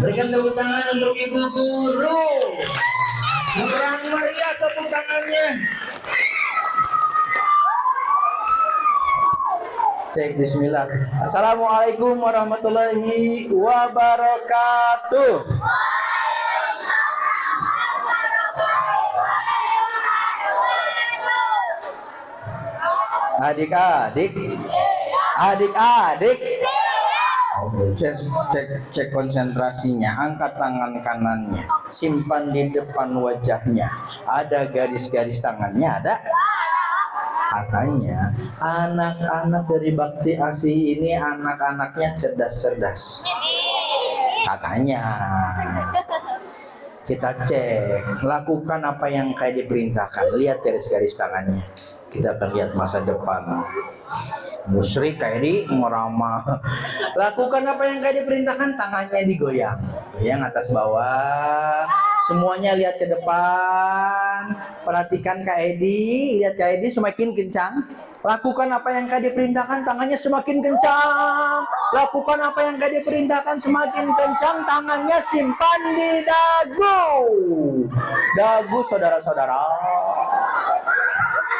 Berikan tepuk tangan untuk ibu guru. Kurang meriah tepuk tangannya. Cek bismillah. Assalamualaikum warahmatullahi wabarakatuh. Adik-adik, adik-adik, cek konsentrasinya. Angkat tangan kanannya, simpan di depan wajahnya. Ada garis-garis tangannya, ada? Katanya anak-anak dari Bakti Asih ini anak-anaknya cerdas-cerdas. Katanya. Kita cek, lakukan apa yang kayak diperintahkan. Lihat garis-garis tangannya. Kita akan lihat masa depan. Musyrik kayak di merama. Lakukan apa yang kayak diperintahkan, tangannya digoyang. Goyang atas bawah. Semuanya lihat ke depan. Perhatikan Kak Edi. Lihat Kak Edi semakin kencang. Lakukan apa yang kayak diperintahkan, tangannya semakin kencang. Lakukan apa yang kayak diperintahkan, semakin kencang. Tangannya simpan di dagu. Dagu saudara-saudara.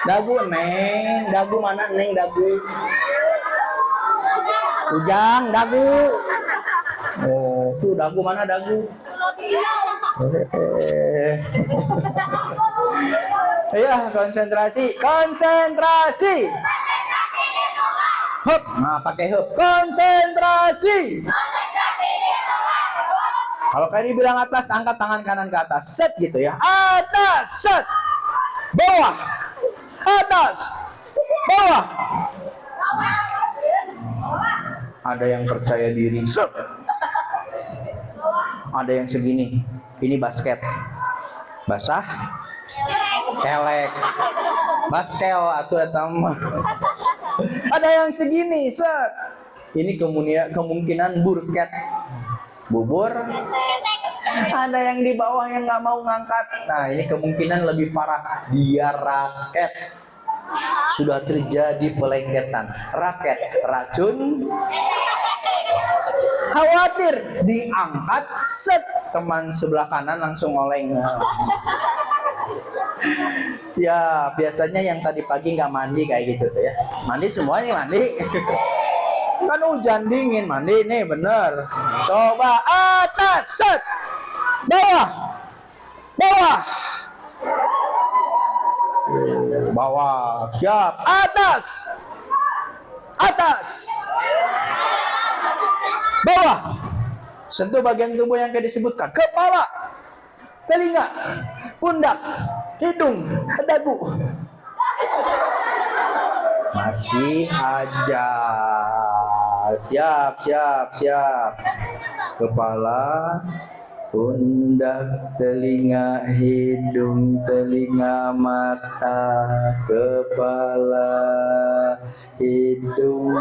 Dagu Neng. Dagu mana Neng dagu? Ujang dagu. Oh, tuh dagu mana dagu? Ya, konsentrasi, konsentrasi. Hup, nah pakai hup. Konsentrasi. Kalau kayak dibilang atas, angkat tangan kanan ke atas. Set gitu ya. Atas, set. Bawah. Atas. Bawah. Ada yang percaya diri. Set. Ada yang segini. Ini basket. Basah. Kelek. Baskel atau etam. Ada yang segini, set. Ini kemungkinan burket. Bubur. Ada yang di bawah yang nggak mau ngangkat. Nah, ini kemungkinan lebih parah. Dia raket. Sudah terjadi pelengketan. Raket, racun. Khawatir diangkat, set. Teman sebelah kanan langsung oleng. Ya, biasanya yang tadi pagi nggak mandi kayak gitu tuh ya. Mandi semuanya mandi. Kan hujan dingin, mandi nih bener. Coba atas, set. Bawah. Bawah. Bawah. Siap. Atas. Atas. Bawah. Sentuh bagian tubuh yang kayak disebutkan. Kepala. Telinga. Pundak. Hidung, dagu. Masih aja. Siap, siap, siap. Kepala, pundak, telinga, hidung, telinga, mata, kepala, hidung.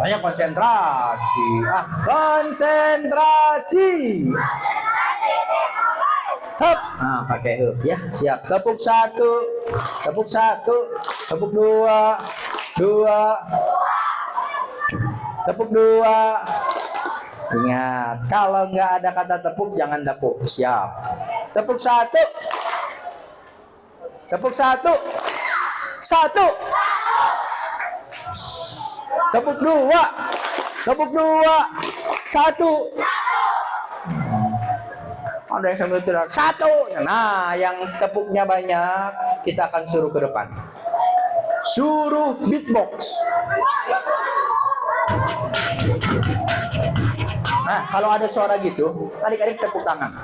Tanya konsentrasi. Konsentrasi. Hup. Nah, pakai hup ya. Siap. Tepuk satu. Tepuk satu. Tepuk dua. Dua. Tepuk dua. Ingat, kalau nggak ada kata tepuk, jangan tepuk. Siap. Tepuk satu. Tepuk satu. Satu. Tepuk dua. Tepuk dua. Satu. Ada yang sambil teriak satu. Nah, yang tepuknya banyak, kita akan suruh ke depan. Suruh beatbox. Nah, kalau ada suara gitu, adik-adik tepuk tangan.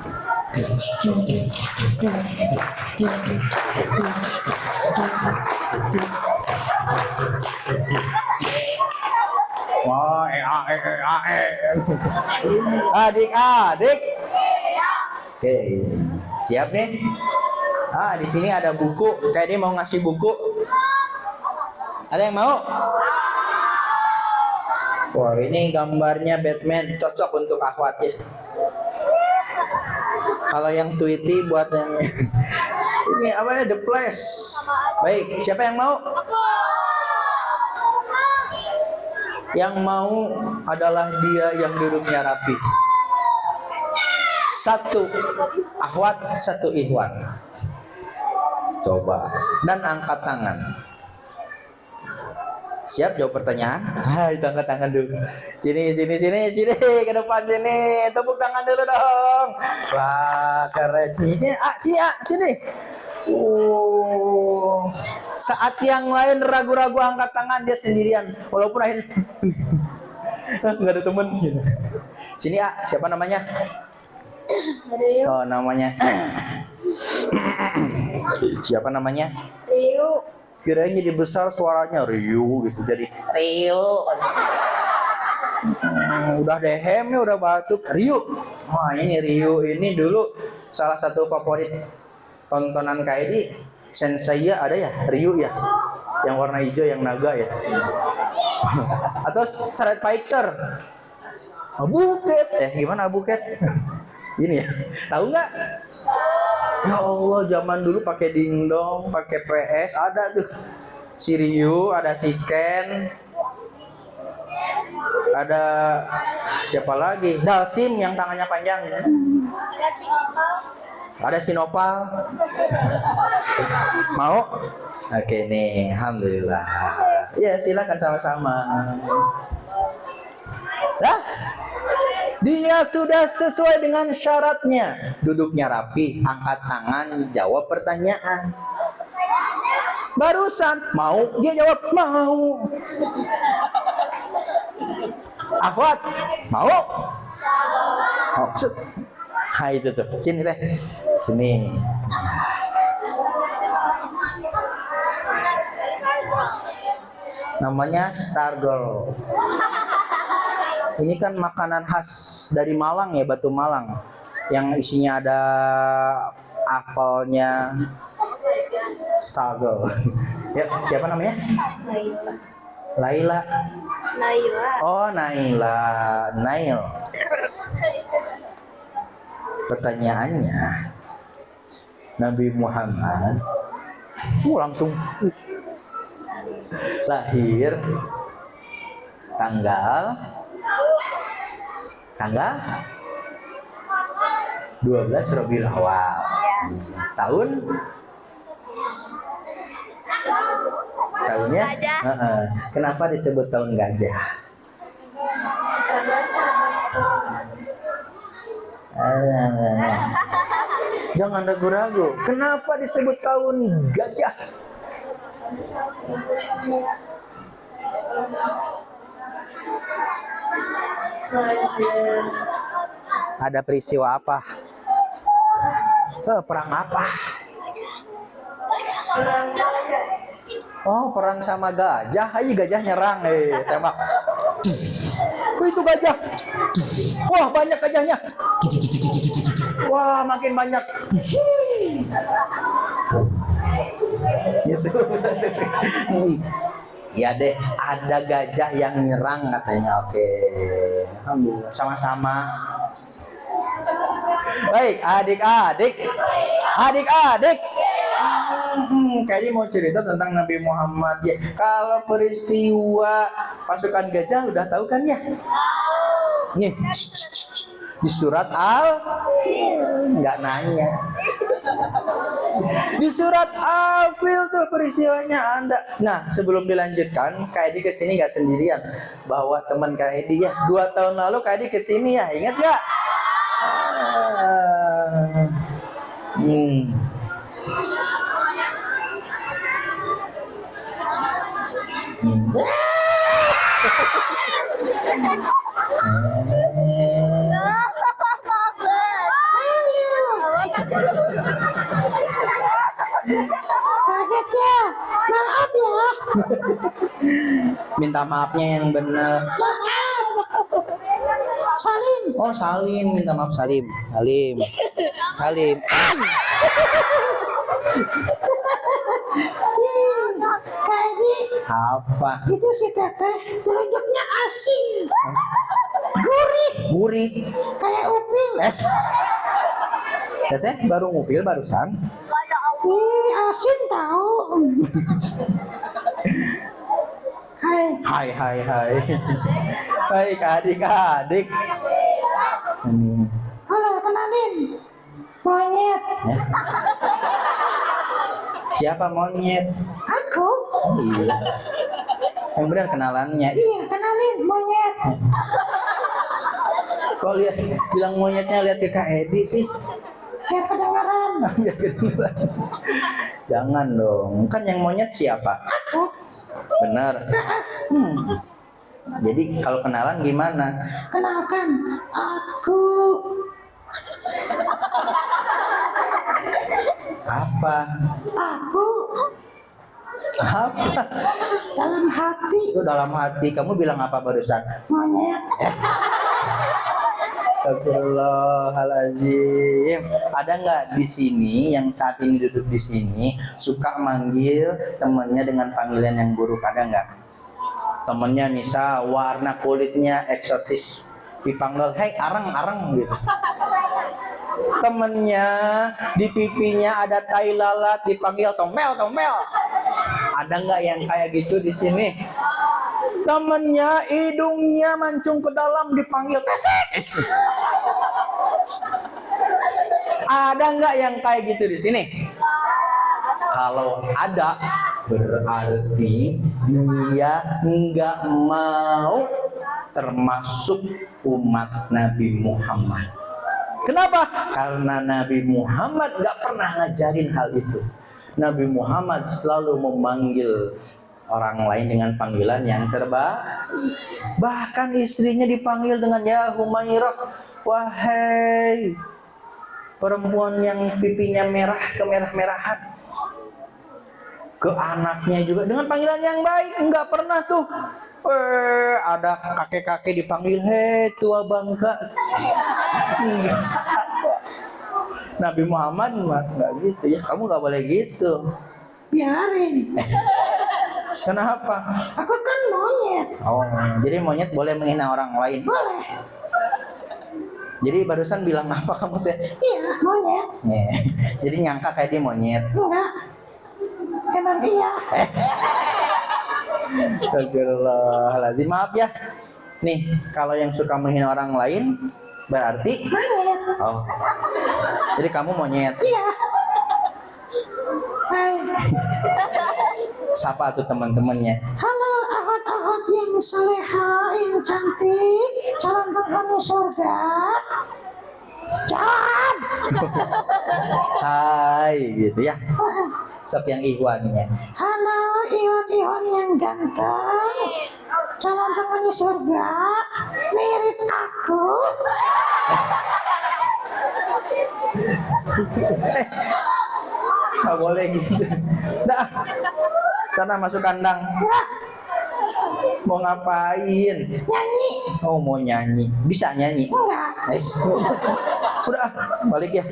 Wah, adik-adik. Oke, siap nih. Ah, di sini ada buku. Kayak dia mau ngasih buku. Ada yang mau? Wah, ini gambarnya Batman, cocok untuk akhwat ya. Kalau yang Tweety buat yang Ini apa ya? The Place. Baik, siapa yang mau? Yang mau adalah dia yang duduknya rapi. Satu akhwat, satu ikhwan. Coba dan angkat tangan. Siap jawab pertanyaan? Hai, angkat tangan dulu. Sini ke depan sini. Tepuk tangan dulu dong. Wah, keren. Sini. Saat yang lain ragu-ragu angkat tangan, dia sendirian. Walaupun akhirnya nggak ada temen. Sini siapa namanya? Rio. Oh, namanya. Siapa namanya? Rio. Kirain jadi besar suaranya Rio gitu, jadi Rio. Udah dehemnya udah batuk Rio. Wah, ini Rio ini dulu salah satu favorit tontonan KID. Senseiya ada ya, Rio ya, yang warna hijau yang naga ya. Atau Street Fighter. Abuket. Gimana Abuket? Ini ya, tahu nggak? Ya Allah, zaman dulu pakai dingdong, pakai PS, ada tuh si Ryu, ada si Ken, ada siapa lagi? Dalsim yang tangannya panjang. Ada si Nopal. Mau? Oke nih, alhamdulillah. Ya silakan sama-sama. Dah. Dia sudah sesuai dengan syaratnya. Duduknya rapi, angkat tangan, jawab pertanyaan. Barusan mau, dia jawab mau. Akhwat, mau? Oh, hai itu tuh. Sini teh. Sini. Namanya Star Girl. Ini kan makanan khas dari Malang ya, Batu Malang. Yang isinya ada apelnya. Sago. Ya, siapa namanya? Laila. Oh, Nail. Pertanyaannya, Nabi Muhammad langsung lahir tanggal 12 Rabiul Awal. Tahunnya? Kenapa disebut tahun gajah? Jangan ragu-ragu. Kenapa disebut tahun gajah? Ada peristiwa apa? Perang apa? Oh, perang sama gajah. Ayo gajah nyerang, tembak. Itu gajah. Wah, banyak gajahnya. Wah, makin banyak. Gitu. Ya deh, ada gajah yang nyerang katanya. Oke. Alhamdulillah. Sama-sama. Baik, adik-adik. Kayaknya mau cerita tentang Nabi Muhammad ya. Kalau peristiwa pasukan gajah udah tahu kan ya? Nih, di surat nggak nanya. Di surat Al-Fil tuh peristiwanya ada. Nah, sebelum dilanjutkan, Kaidi kesini nggak sendirian. Bawa teman Kaidi ya. 2 tahun lalu Kaidi kesini ya. Ingat nggak? Kaget ya, maaf ya. Minta maafnya yang benar. Salim. Oh, Salim, minta maaf Salim. Kayak Apa? itu si teteh telunjuknya asin, Gurih. kayak upil. Teteh baru ngupil barusan. asin tahu. Hai. Hai. Hai adik. Halo, kenalin. Monyet. Ya. Siapa monyet? Aku. Oh, iya. Yang benar kenalannya. Iya, kenalin monyet. Kok lihat bilang monyetnya lihat ke Kak Edi sih? Ya kedengeran. Ya, kedengeran. Jangan dong. Kan yang monyet siapa? Aku. Benar. Jadi kalau kenalan gimana? Kenalkan, aku. Apa? Aku Apa? dalam hati Dalam hati kamu bilang apa barusan? monyet. Astagfirullahaladzim. Ada nggak di sini yang saat ini duduk di sini suka manggil temennya dengan panggilan yang buruk? Ada nggak? Temennya misal warna kulitnya eksotis dipanggil hei arang gitu. Temennya di pipinya ada tai lalat dipanggil tombel. Ada nggak yang kayak gitu di sini? Temennya hidungnya mancung ke dalam dipanggil pesek. Ada nggak yang kayak gitu di sini? Kalau ada, berarti dia nggak mau termasuk umat Nabi Muhammad. Kenapa? Karena Nabi Muhammad nggak pernah ngajarin hal itu. Nabi Muhammad selalu memanggil orang lain dengan panggilan yang terbaik. Bahkan istrinya dipanggil dengan ya Humairah, wahai perempuan yang pipinya merah kemerah-merahan. Ke anaknya juga dengan panggilan yang baik. Enggak pernah tuh ada kakek-kakek dipanggil hei tua bangka. Nabi Muhammad nggak gitu ya. Kamu nggak boleh gitu. Biarin. Kenapa? Aku kan monyet. Oh, jadi monyet boleh menghina orang lain. Boleh. Jadi barusan bilang apa kamu teh? Iya, monyet. Jadi nyangka kayak dia monyet. Enggak. Emang iya. Astagfirullahaladzim. Maaf ya. Nih, kalau yang suka menghina orang lain berarti Monyet. oh. Jadi kamu monyet. Iya. Hai. Siapa tuh teman-temannya? Halo ahad-ahad yang soleha, yang cantik, calon penghuni surga. Jangan. Hai gitu ya. Siapa yang Ikhwannya? Halo Iwan yang ganteng, calon penghuni surga, mirip aku. Nggak boleh gitu. Dah. Sana masuk kandang. Mau ngapain? Nyanyi. Oh mau nyanyi. Bisa nyanyi? Enggak. Udah balik ya.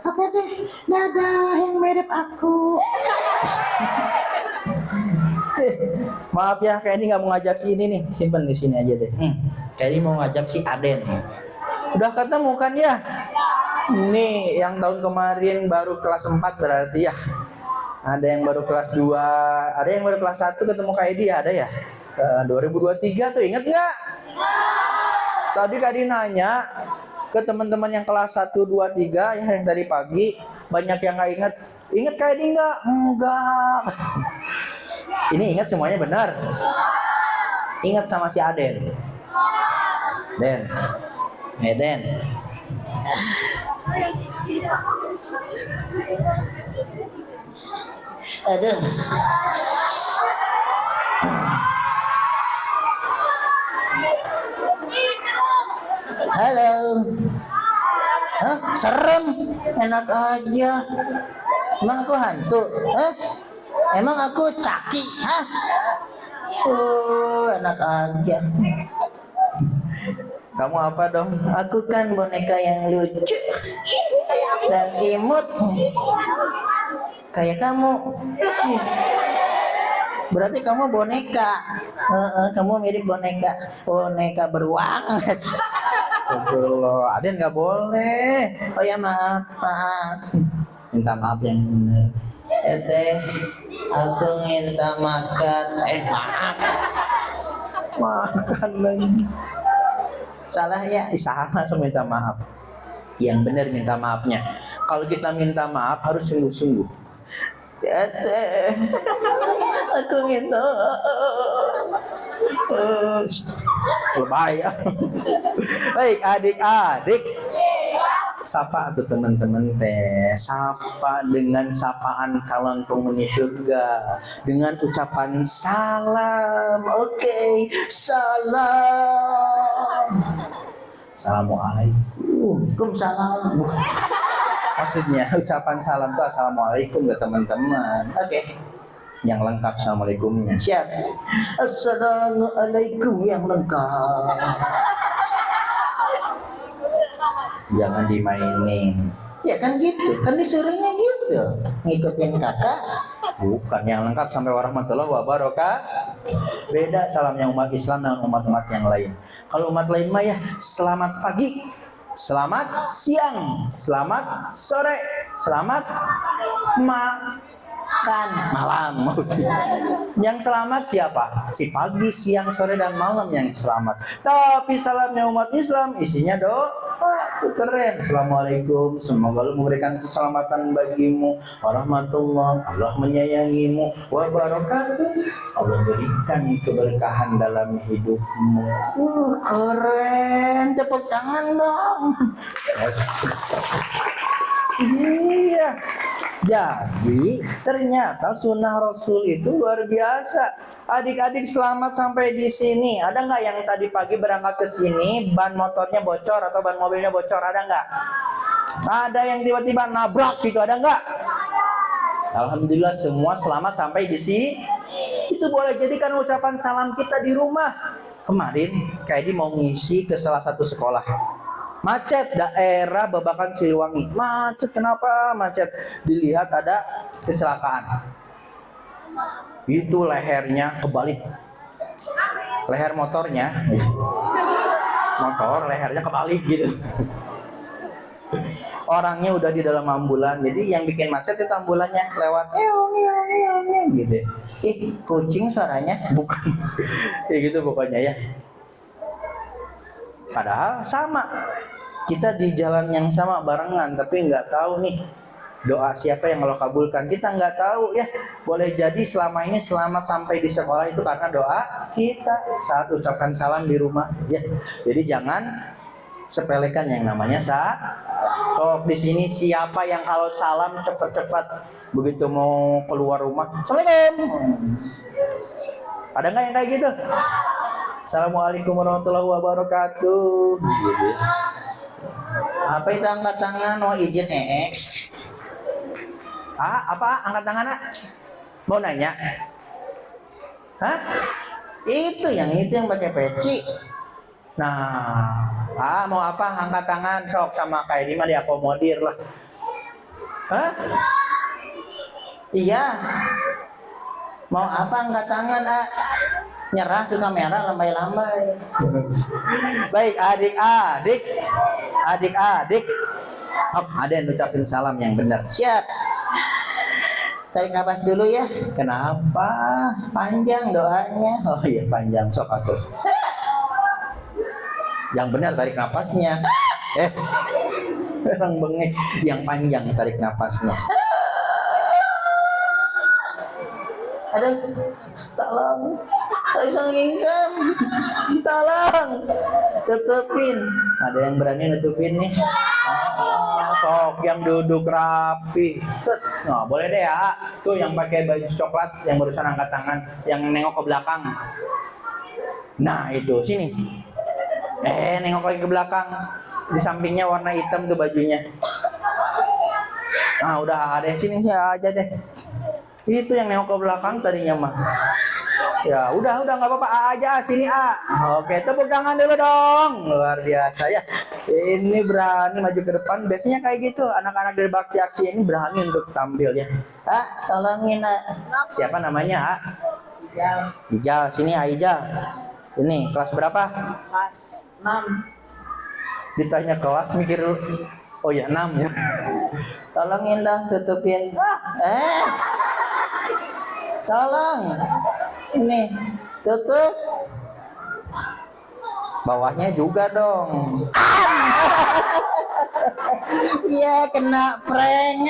Oke deh, dadah yang mirip aku. Maaf ya, kayak ini nggak mau ngajak si ini nih. Simpen di sini aja deh. Kayak ini mau ngajak si Aden. Udah ketemu kan ya? Nih yang tahun kemarin baru kelas 4 berarti ya. Ada yang baru kelas 2, ada yang baru kelas 1 ketemu kayak dia, ada ya? 2023 tuh inget nggak? Tadi Kak Di nanya ke teman-teman yang kelas 1, 2, 3 ya yang tadi pagi, banyak yang nggak inget. Inget kayak dia nggak? Enggak. Ini ingat semuanya benar. Ingat sama si Aden. Den. Den. Aduh. Halo. Hah? Serem. Enak aja. Emang aku hantu? Hah? Emang aku caki? Hah? Enak aja. Kamu apa dong? Aku kan boneka yang lucu dan imut kayak kamu. Berarti kamu boneka. Kamu mirip boneka beruang. Aden nggak boleh. Oh ya maaf. Minta maaf yang benar. Teh, aku minta makan. Maaf. Makan lagi. Salah ya, salah langsung minta maaf. Yang benar minta maafnya. Kalau kita minta maaf harus sungguh-sungguh. Teh, aku minta lebay ya. Baik adik-adik, sapa tuh teman-teman teh, sapa dengan sapaan calon penghuni surga dengan ucapan salam. Oke, salam. Assalamualaikum. Salam. Maksudnya ucapan salam itu assalamualaikum ke teman-teman. Oke. Yang lengkap assalamualaikumnya. Siap. Assalamualaikum yang lengkap. Jangan dimainin. Ya kan gitu, kan disuruhnya gitu. Ngikutin kakak. Bukan, yang lengkap sampai warahmatullahi wabarakatuh. Beda salamnya umat Islam dengan umat-umat yang lain. Kalau umat lain mah ya selamat pagi, selamat siang, selamat sore, selamat makan malam. Yang selamat siapa? Si pagi, siang, sore, dan malam yang selamat. Tapi salamnya umat Islam isinya doa. Itu keren. Assalamualaikum, semoga Allah memberikan keselamatan bagimu, warahmatullah, Allah menyayangimu, wabarakatuh, Allah berikan keberkahan dalam hidupmu. Keren. Tepuk tangan dong. Iya. Jadi ternyata sunnah Rasul itu luar biasa. Adik-adik selamat sampai di sini. Ada nggak yang tadi pagi berangkat ke sini ban motornya bocor atau ban mobilnya bocor? Ada nggak? Ada yang tiba-tiba nabrak gitu? Ada nggak? Alhamdulillah semua selamat sampai di sini. Itu boleh jadikan ucapan salam kita di rumah. Kemarin Kaidi mau ngisi ke salah satu sekolah. Macet daerah Babakan Siliwangi. Macet, kenapa macet? Dilihat ada kecelakaan. Itu lehernya kebalik. Leher motornya. Motor lehernya kebalik gitu. Orangnya udah di dalam ambulan. Jadi yang bikin macet itu ambulannya lewat gitu. Kucing suaranya bukan. Kayak gitu pokoknya ya. Padahal sama. Kita di jalan yang sama barengan, tapi nggak tahu nih doa siapa yang Allah kabulkan. Kita nggak tahu ya. Boleh jadi selama ini selamat sampai di sekolah itu karena doa kita saat ucapkan salam di rumah. Ya, jadi jangan sepelekan yang namanya So di sini siapa yang kalau salam cepat-cepat begitu mau keluar rumah, Assalamualaikum. Ada nggak yang kayak gitu? Assalamualaikum warahmatullahi wabarakatuh. Apa itu angkat tangan? Mau izin apa angkat tangan? Mau nanya? Hah? Itu yang pakai peci. Nah, mau apa angkat tangan? Sok sama kayak ini mah diakomodir lah. Hah? Iya. Mau apa angkat tangan? Nyerah ke kamera lambai-lambai. Baik adik-adik. Ada yang ucapin salam yang benar. Siap. Tarik nafas dulu ya. Kenapa? Panjang doanya. Oh iya panjang, sok atuh. Yang benar tarik nafasnya. Orang bengek. Yang panjang tarik nafasnya. Aduh, tolong. Saya ingin, tolong. Tutupin. Ada yang berani nutupin nih? Sok yang duduk rapi. Set. Nah, boleh deh ya. Tuh yang pakai baju coklat yang barusan angkat tangan, yang nengok ke belakang. Nah, itu sini. Nengok lagi ke belakang. Di sampingnya warna hitam tuh bajunya. Nah, udah ada sini ya aja deh. Itu yang nengok ke belakang tadinya mah. Ya udah nggak apa-apa aja sini Oke, tepuk tangan dulu dong. Luar biasa ya. Ini berani maju ke depan. Biasanya kayak gitu anak-anak dari Bakti Aksi ini berani untuk tampil ya. Tolongin siapa namanya Ijal. Sini Ijal. Ini kelas berapa? Kelas 6. Ditanya kelas mikir oh ya 6 ya. Tolongin dong tutupin. Tolong. Ini tutup. Bawahnya juga dong. Iya, kena prank.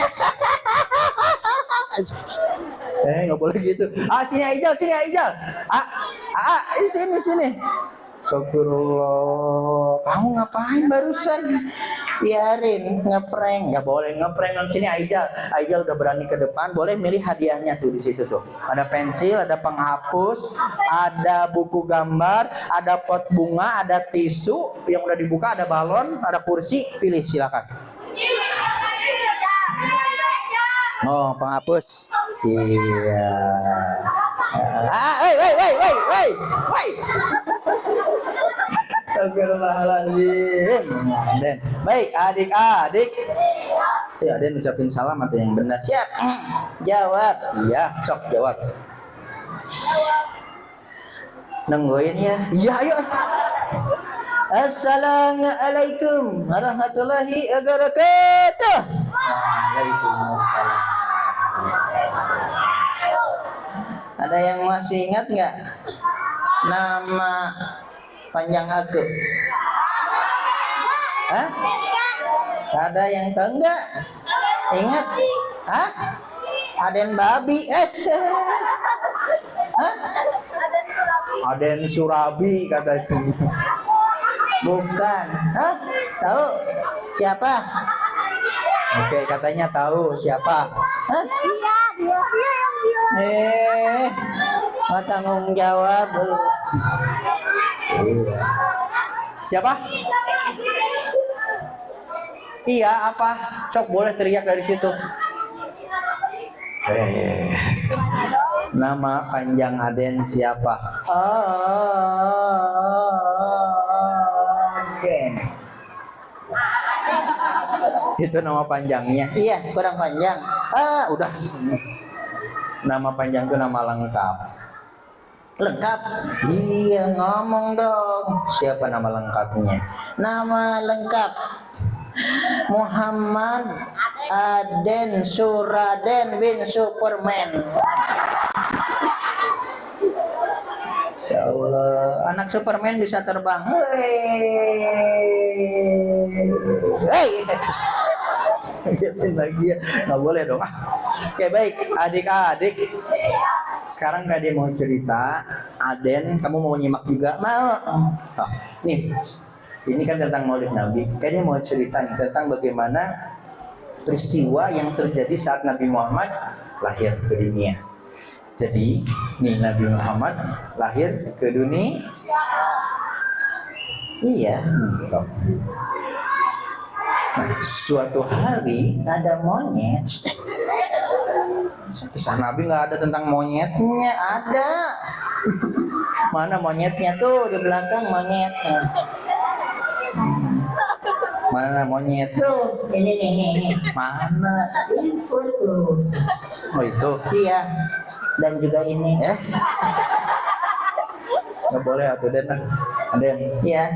Nggak boleh gitu. Sini Aijal, sini Aijal. Sini. Astagfirullah. Kamu ngapain barusan? Biarin ngeprank. Nggak boleh ngeprank. Di sini Aijal. Aijal udah berani ke depan. Boleh milih hadiahnya tuh di situ tuh. Ada pensil, ada penghapus, ada buku gambar, ada pot bunga, ada tisu yang udah dibuka, ada balon, ada kursi. Pilih silakan. Oh, penghapus. Iya. Woi. Astagfirullahaladzim. Den. Baik, adik-adik. Ya, Den ucapin salam atau yang benar. Siap. Jawab. Iya, sok jawab. Nungguin ya. Iya, ayo. Assalamualaikum warahmatullahi wabarakatuh. Waalaikumsalam. Ada yang masih ingat nggak nama panjang aku? Hah? Ada yang tahu nggak? Ingat? Hah? Aden babi. Hah? Aden Surabi kata itu. Bukan. Hah? Tahu? Siapa? Oke, katanya tahu siapa? Hah? Iya, dia yang bilang. Mau tanggung jawab. Siapa? Iya, apa? Sok boleh teriak dari situ. Nama panjang Aden siapa? Aden. Itu nama panjangnya. Iya, kurang panjang. Udah. Nama panjang itu nama lengkap. Lengkap? Iya, ngomong dong. Siapa nama lengkapnya? Nama lengkap Muhammad Aden Suraden bin Superman. Ya Allah, anak Superman bisa terbang. Hei. Lagi ya, nggak boleh dong. Oke, baik, adik-adik. Sekarang Kak Ade mau cerita. Aden, kamu mau nyimak juga? Mau. Nih, ini kan tentang Maulid Nabi. Kak Ade mau cerita nih tentang bagaimana peristiwa yang terjadi saat Nabi Muhammad lahir ke dunia. Jadi, nih Nabi Muhammad lahir ke dunia. Iya. Nah, suatu hari ada monyet. Kisah Nabi nggak ada tentang monyetnya. Ada. Mana monyetnya tuh di belakang monyet. Mana monyet tuh? Ini. Mana? Itu tuh. Oh itu? Iya. Dan juga ini. Nggak boleh atuh Den. Aden. Iya.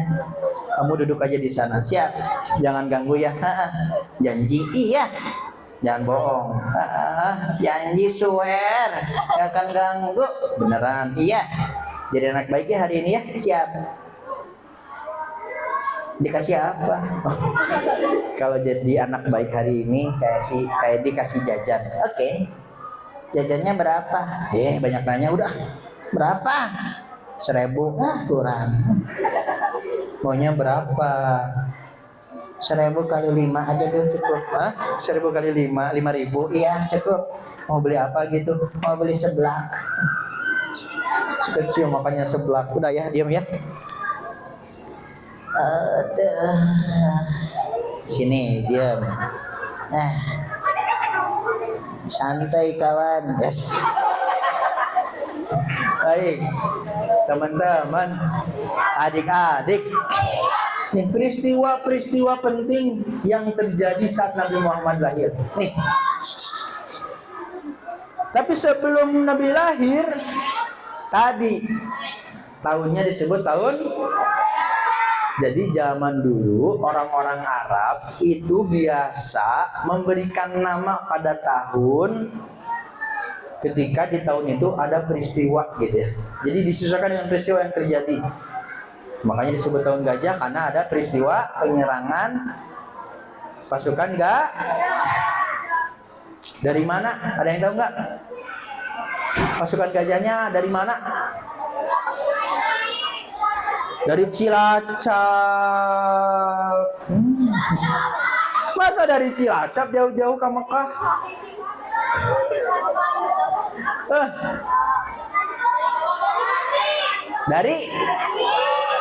Kamu duduk aja di sana. Siap. Jangan ganggu ya. Janji. Iya. Jangan bohong. Janji swear. Gak akan ganggu. Beneran. Iya. Jadi anak baik ya hari ini ya. Siap. Dikasih apa? Kalau jadi anak baik hari ini kayak dikasih jajan. Oke. Jajannya berapa? Banyak nanya udah. Berapa? 1.000. Kurang. Maunya berapa? 1.000 kali 5 aja dulu cukup. 1.000 kali 5, 5.000. Iya cukup. Mau beli apa gitu? Mau beli seblak. Sekecil makanya seblak. Udah ya, diam ya. Sini diam. Santai kawan. Baik, teman-teman, adik-adik, nih peristiwa-peristiwa penting yang terjadi saat Nabi Muhammad lahir. Nih, tapi sebelum Nabi lahir, tadi tahunnya disebut tahun. Jadi zaman dulu orang-orang Arab itu biasa memberikan nama pada tahun ketika di tahun itu ada peristiwa gitu ya. Jadi disesuaikan dengan peristiwa yang terjadi. Makanya disebut tahun gajah karena ada peristiwa penyerangan pasukan dari mana? Ada yang tahu nggak? Pasukan gajahnya dari mana? Dari Cilacap. Masa dari Cilacap jauh-jauh ke Mekah?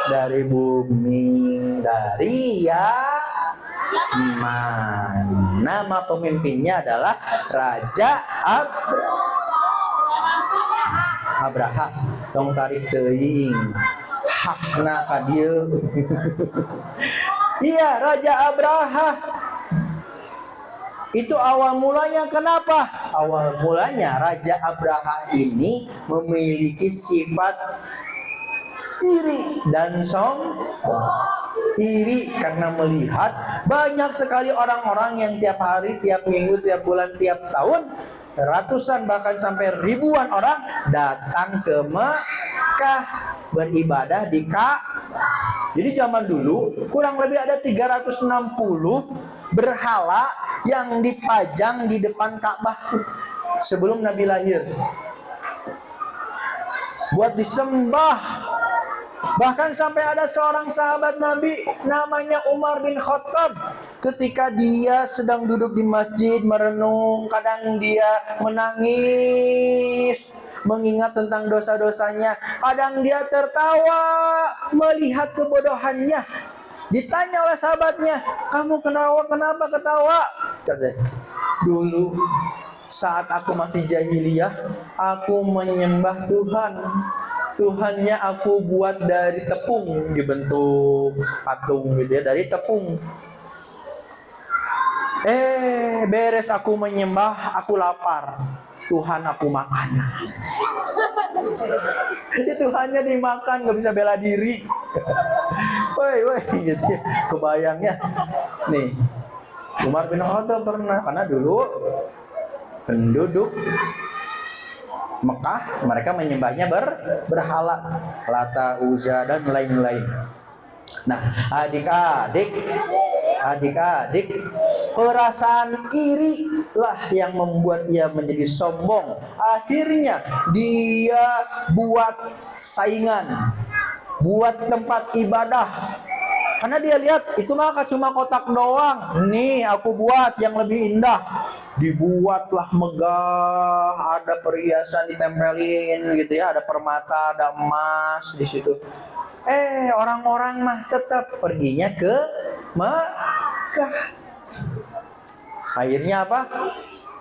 Dari bumi, dari Yaman. Nama pemimpinnya adalah Raja Abraha. Tong tarik teuing. Hakna ka dieu. Iya, Raja Abraha. Itu awal mulanya kenapa? Awal mulanya Raja Abraha ini memiliki sifat iri dan sombong. Iri karena melihat banyak sekali orang-orang yang tiap hari, tiap minggu, tiap bulan, tiap tahun, ratusan bahkan sampai ribuan orang datang ke Mekah beribadah di Ka'bah. Jadi zaman dulu kurang lebih ada 360 berhala yang dipajang di depan Ka'bah sebelum Nabi lahir, buat disembah. Bahkan sampai ada seorang sahabat Nabi namanya Umar bin Khattab. Ketika dia sedang duduk di masjid merenung, kadang dia menangis mengingat tentang dosa-dosanya, kadang dia tertawa melihat kebodohannya. Ditanya oleh sahabatnya, "Kamu kenapa ketawa?" Katanya, "Dulu saat aku masih jahiliyah, aku menyembah Tuhan. Tuhannya aku buat dari tepung, dibentuk patung gitu ya, dari tepung. Beres aku menyembah, aku lapar. Tuhan aku makan." Jadi Tuhannya dimakan, nggak bisa bela diri. Woi, gitu ya. Kebayangnya. Nih, Umar bin Khattab pernah, karena dulu penduduk Mekah mereka menyembahnya berhala, Lata, Uzza dan lain-lain. Nah, adik-adik, perasaan iri lah yang membuat ia menjadi sombong. Akhirnya dia buat saingan, buat tempat ibadah. Karena dia lihat itu mah cuma kotak doang. Nih aku buat yang lebih indah. Dibuatlah megah, ada perhiasan ditempelin gitu ya, ada permata, ada emas di situ. Orang-orang mah tetap perginya ke Mekah. Akhirnya apa?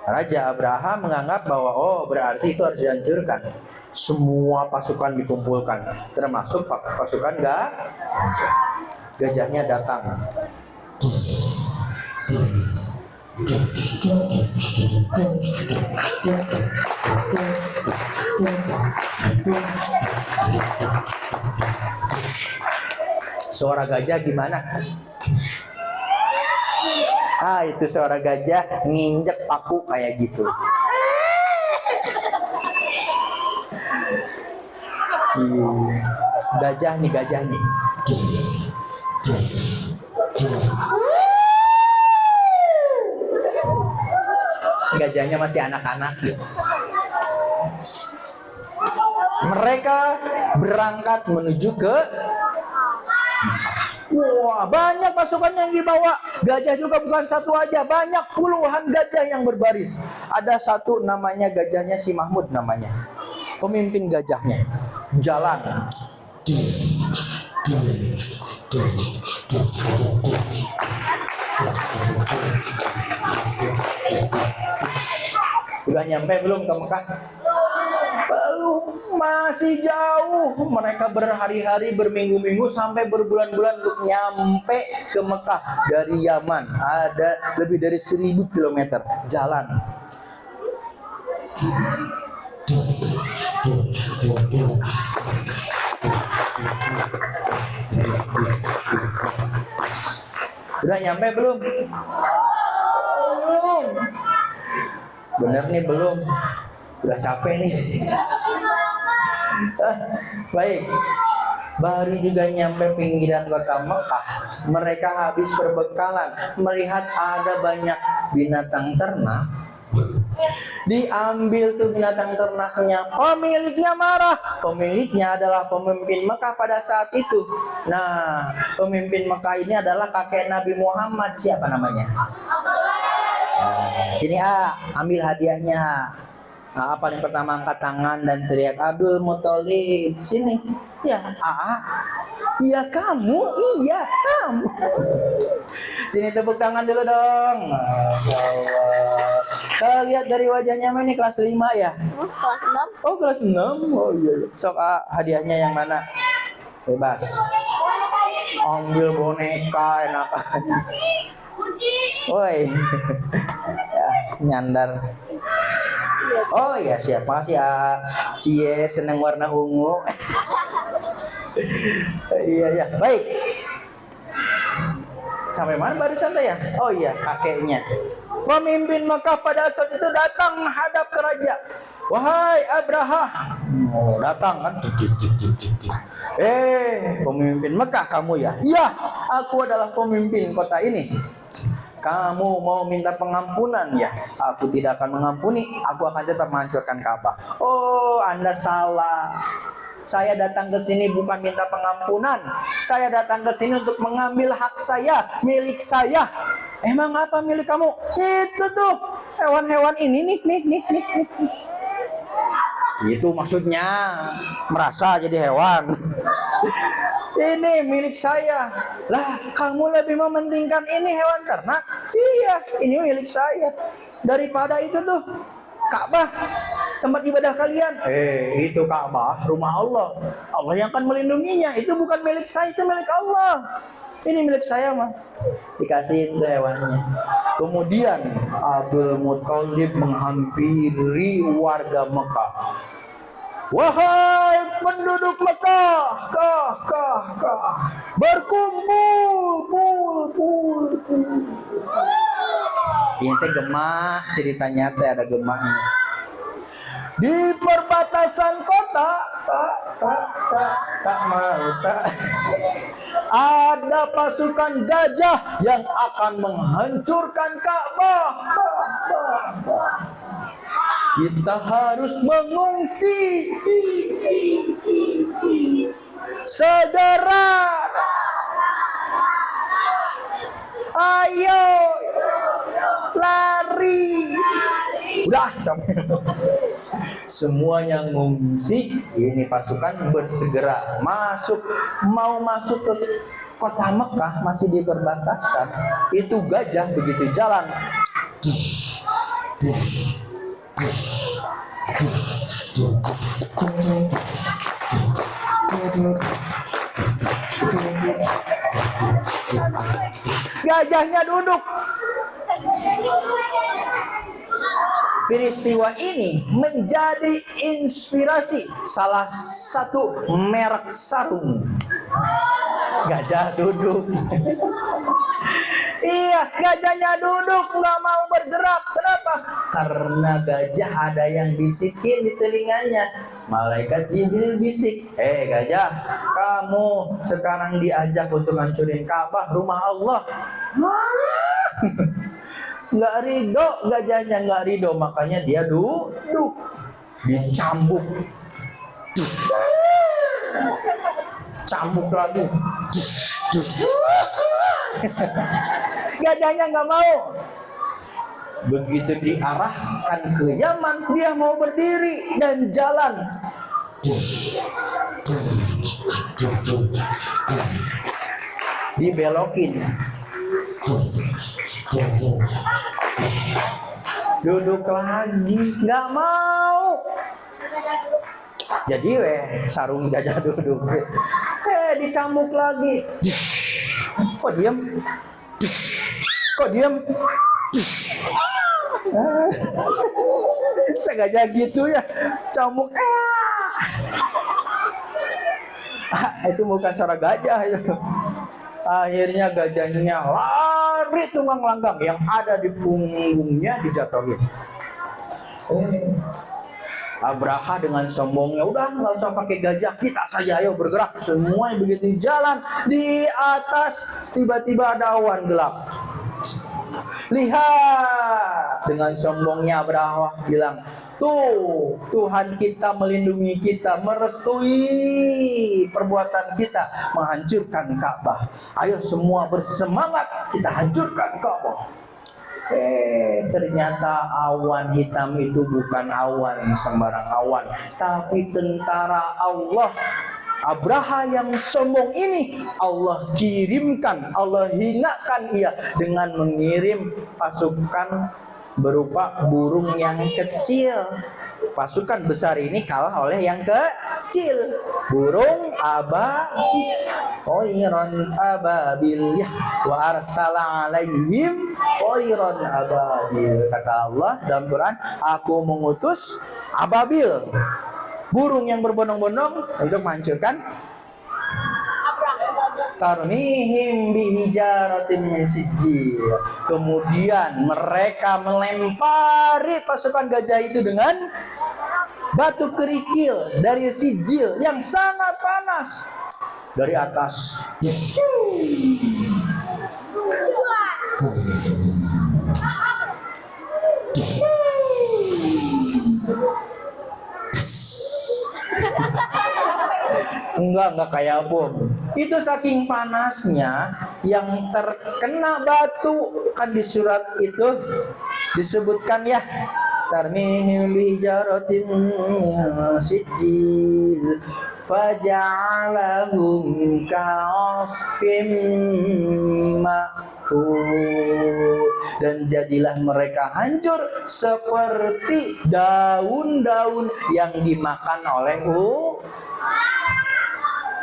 Raja Abraha menganggap bahwa berarti itu harus dihancurkan. Semua pasukan dikumpulkan, termasuk pasukan gajahnya datang. Suara gajah gimana? Itu suara gajah nginjek paku kayak gitu. Gajah nih. Gajahnya masih anak-anak. Mereka berangkat menuju ke banyak pasukan yang dibawa. Gajah juga bukan satu aja, banyak puluhan gajah yang berbaris. Ada satu namanya gajahnya si Mahmud namanya. Pemimpin gajahnya. Jalan. Udah nyampe belum ke Mekah? Belum, masih jauh. Mereka berhari-hari, berminggu-minggu, sampai berbulan-bulan untuk nyampe ke Mekah. Dari Yaman ada lebih dari 1000 km jalan. Udah nyampe belum? Belum. Bener nih belum. Udah capek nih. Baik. Baru juga nyampe pinggiran kota Mekah, mereka habis berbekalan melihat ada banyak binatang ternak. Diambil tuh binatang ternaknya, pemiliknya marah. Pemiliknya adalah pemimpin Mekah pada saat itu. Nah, pemimpin Mekah ini adalah kakek Nabi Muhammad. Siapa namanya? Sini ambil hadiahnya. Nah, paling pertama angkat tangan dan teriak Abdul Muthalib. Sini. Ya, iya kamu, iya kamu. Sini tepuk tangan dulu dong. Kalau lihat dari wajahnya ini kelas 5 ya? Kelas 6. Oh, kelas 6. Oh iya. Sok hadiahnya yang mana? Bebas. Ambil boneka enak aja. Woi. Ya, nyandar. Oh iya siap, makasih ya. Cie seneng warna ungu. Iya, baik. Sampai mana barusan ya? Oh iya, kakeknya. Pemimpin Mekah pada saat itu datang menghadap ke raja. Wahai Abraha. Oh, datang kan. Pemimpin Mekah kamu ya? Iya, aku adalah pemimpin kota ini. Kamu mau minta pengampunan ya? Aku tidak akan mengampuni. Aku akan tetap menghancurkan Ka'bah. Oh, Anda salah. Saya datang ke sini bukan minta pengampunan. Saya datang ke sini untuk mengambil hak saya, milik saya. Emang apa milik kamu? Itu tuh hewan-hewan ini nih. Itu maksudnya merasa jadi hewan. Ini milik saya. Lah, kamu lebih mementingkan ini hewan ternak? Iya, ini milik saya. Daripada itu tuh Ka'bah, tempat ibadah kalian. Itu Ka'bah, rumah Allah. Allah yang akan melindunginya. Itu bukan milik saya, itu milik Allah. Ini milik saya mah. Dikasihin ke hewannya. Kemudian Abdul Muthalib menghampiri warga Mekah. Wahai penduduk Mekah, berkumpul. Ini teh gemak, ceritanya teh ada gemaknya. Di perbatasan kota, ada pasukan gajah yang akan menghancurkan Ka'bah. Kita harus mengungsi. Segera. Ayo. Lari. Udah. Semuanya ngungsi. Ini pasukan bersegera mau masuk ke kota Mekah, masih di perbatasan. Itu gajah begitu jalan. Gajahnya duduk. Peristiwa ini menjadi inspirasi salah satu merek sarung. Gajah duduk. Iya, gajahnya duduk, nggak mau bergerak. Kenapa? Karena gajah ada yang bisikin di telinganya. Malaikat Jibril bisik, gajah, kamu sekarang diajak untuk hancurin Ka'bah, rumah Allah. Nggak ridho, gajahnya nggak ridho, makanya dia duduk, dicambuk. Cambuk lagi. Gajahnya nggak mau. Begitu diarahkan ke Yaman, dia mau berdiri dan jalan. Dibelokin. Duduk lagi, nggak mau. Jadi sarung gajah duduk. Dicambuk lagi. Kok diam? Sengaja gitu ya, cambuk. Itu bukan suara gajah itu. Akhirnya gajahnya lari tunggang langgang, yang ada di punggungnya dijatuhin. Abraha dengan sombongnya, udah nggak usah pakai gajah, kita saja ayo bergerak. Semua begitu jalan di atas, tiba-tiba ada awan gelap. Lihat, dengan sombongnya Abraha bilang, tuh Tuhan kita melindungi kita, merestui perbuatan kita, menghancurkan Ka'bah. Ayo semua bersemangat, kita hancurkan Ka'bah. Ternyata awan hitam itu bukan awan sembarang awan, tapi tentara Allah. Abraha yang sombong ini Allah kirimkan, Allah hinakan ia dengan mengirim pasukan berupa burung yang kecil. Pasukan besar ini kalah oleh yang kecil, burung Toiron ababil ya wa arsala alaihim toiron ababil. Kata Allah dalam Quran, aku mengutus ababil, burung yang berbondong-bondong untuk menghancurkan tarmihim bihijaratin min sijil. Kemudian mereka melempari pasukan gajah itu dengan batu kerikil dari sijil yang sangat panas dari atas. Enggak kayak bom. Itu saking panasnya yang terkena batu. Kan di surat itu disebutkan ya, tarmihim bihijaratin min sijil faja'alahum ka'asfim ma'kul. Dan jadilah mereka hancur seperti daun-daun yang dimakan oleh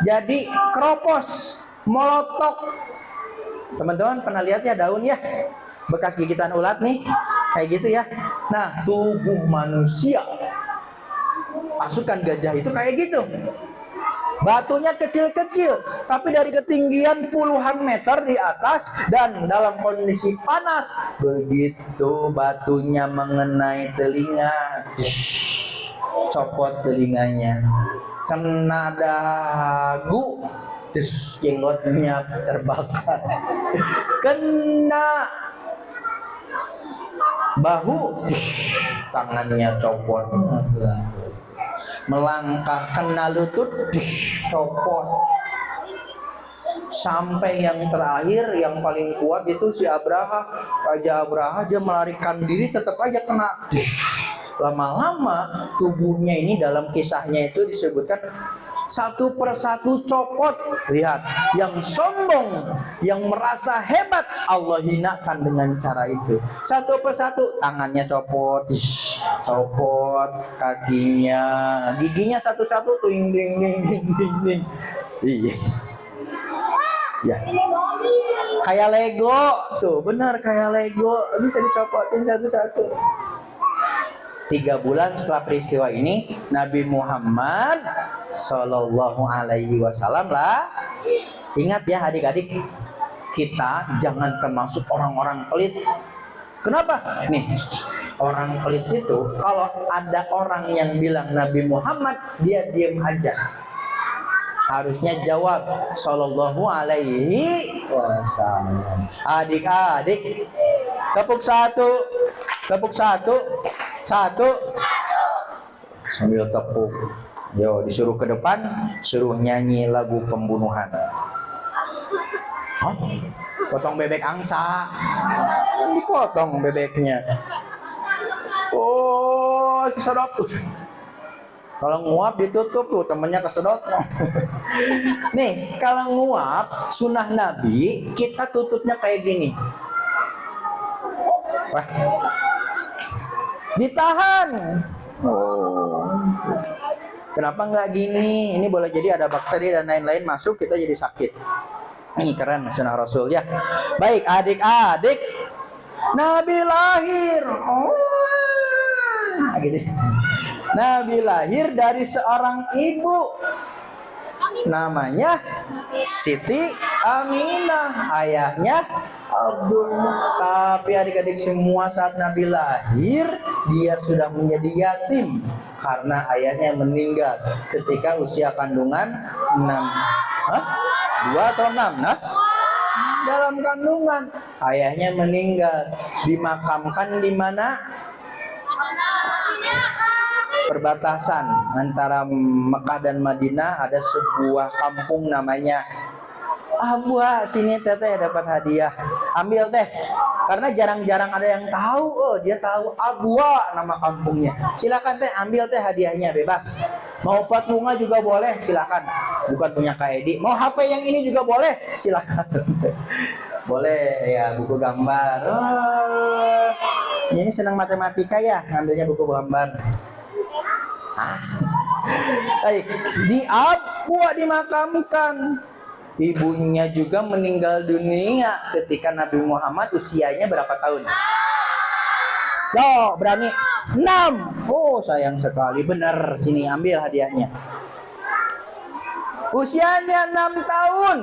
jadi keropos, molotok. Teman-teman pernah lihat ya daun ya, bekas gigitan ulat nih, kayak gitu ya. Nah, tubuh manusia, pasukan gajah itu kayak gitu. Batunya kecil-kecil, tapi dari ketinggian puluhan meter di atas dan dalam kondisi panas. Begitu batunya mengenai telinga, copot telinganya. Kena dagu, jenggotnya terbakar. Kena bahu, tangannya copot. Melangkah kena lutut, copot. Sampai yang terakhir, yang paling kuat itu si Abraha, Raja Abraha, dia melarikan diri, tetap aja kena. Lama-lama tubuhnya ini dalam kisahnya itu disebutkan satu persatu copot. Lihat, yang sombong, yang merasa hebat, Allah hinakan dengan cara itu. Satu persatu, tangannya copot, kakinya, giginya satu-satu, ting ting ting ting ting ting. Iya. Ya. Kayak Lego tuh, benar kayak Lego, bisa dicopotin satu-satu. 3 bulan setelah peristiwa ini, Nabi Muhammad Sallallahu Alaihi Wasallam lah. Ingat ya adik-adik, kita jangan termasuk orang-orang pelit. Kenapa? Nih, orang pelit itu kalau ada orang yang bilang Nabi Muhammad, dia diam aja. Harusnya jawab Sallallahu Alaihi Wasallam. Adik-adik, tepuk satu, sambil tepuk. Yo, disuruh ke depan, suruh nyanyi lagu pembunuhan. Hah? Potong bebek angsa. Dipotong bebeknya. Oh, kesedot tuh. Kalau nguap ditutup tuh, temennya kesedot. Nih, kalau nguap sunnah Nabi, kita tutupnya kayak gini. Wah. Ditahan. Oh. Kenapa nggak gini? Ini boleh jadi ada bakteri dan lain-lain masuk, kita jadi sakit. Ini keren sunnah Rasul ya. Baik adik-adik, Nabi lahir. Gitu. Nabi lahir dari seorang ibu. namanya Siti Aminah, ayahnya Abdul. Tapi adik-adik semua, saat Nabi lahir dia sudah menjadi yatim karena ayahnya meninggal ketika usia kandungan 2 atau 6. Nah, dalam kandungan ayahnya meninggal, dimakamkan di mana? Perbatasan antara Mekah dan Madinah ada sebuah kampung namanya Abwa. Sini teteh dapat hadiah, ambil teh, karena jarang-jarang ada yang tahu. Oh, dia tahu Abwa nama kampungnya. Silakan teh, ambil teh hadiahnya, bebas. Mau pot bunga juga boleh, silakan. Bukan punya Kak Edi. Mau HP yang ini juga boleh, silakan. Boleh ya, buku gambar. Oh, ini senang matematika ya, ngambilnya buku gambar. Baik, di Abwa dimakamkan. Ibunya juga meninggal dunia ketika Nabi Muhammad usianya berapa tahun? Loh, berani 6. Oh, sayang sekali. Benar, sini ambil hadiahnya. Usianya 6 tahun.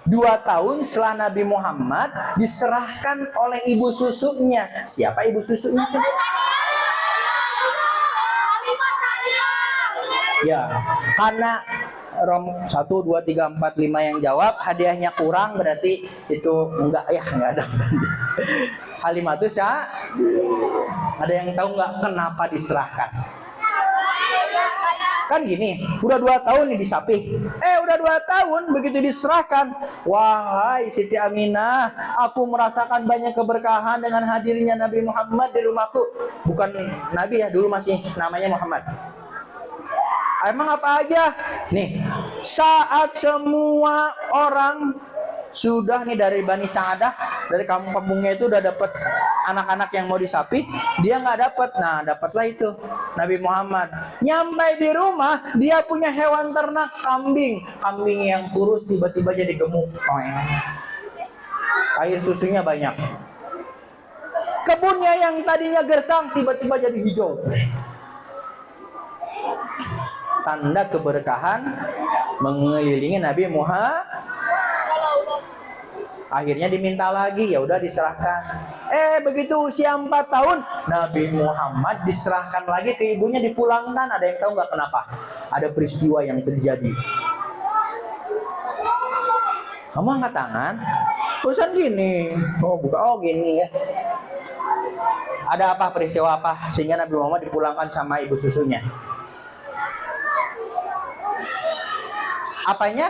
2 tahun setelah Nabi Muhammad diserahkan oleh ibu susunya. Siapa ibu susunya? Ya, karena 1, 2, 3, 4, 5 yang jawab, hadiahnya kurang, berarti itu enggak ada. Halimatus ya. Ada yang tahu nggak kenapa diserahkan? Kan gini, udah 2 tahun nih disapih. Udah 2 tahun begitu diserahkan. Wahai Siti Aminah, aku merasakan banyak keberkahan dengan hadirnya Nabi Muhammad di rumahku. Bukan Nabi ya, dulu masih namanya Muhammad. Emang apa aja? Nih, saat semua orang sudah nih dari Bani Sa'adah, dari kampung-kampungnya itu udah dapat anak-anak yang mau disapih, dia nggak dapat. Nah, dapatlah itu Nabi Muhammad. Nyampe di rumah, dia punya hewan ternak, kambing. Kambing yang kurus tiba-tiba jadi gemuk. Air susunya banyak. Kebunnya yang tadinya gersang tiba-tiba jadi hijau. Tanda keberkahan mengelilingi Nabi Muhammad. Akhirnya diminta lagi, ya udah diserahkan. Begitu usia 4 tahun, Nabi Muhammad diserahkan lagi ke ibunya, dipulangkan. Ada yang tahu nggak kenapa? Ada peristiwa yang terjadi. Kamu angkat tangan, urusan gini. Gini ya. Ada apa, peristiwa apa sehingga Nabi Muhammad dipulangkan sama ibu susunya? Apanya?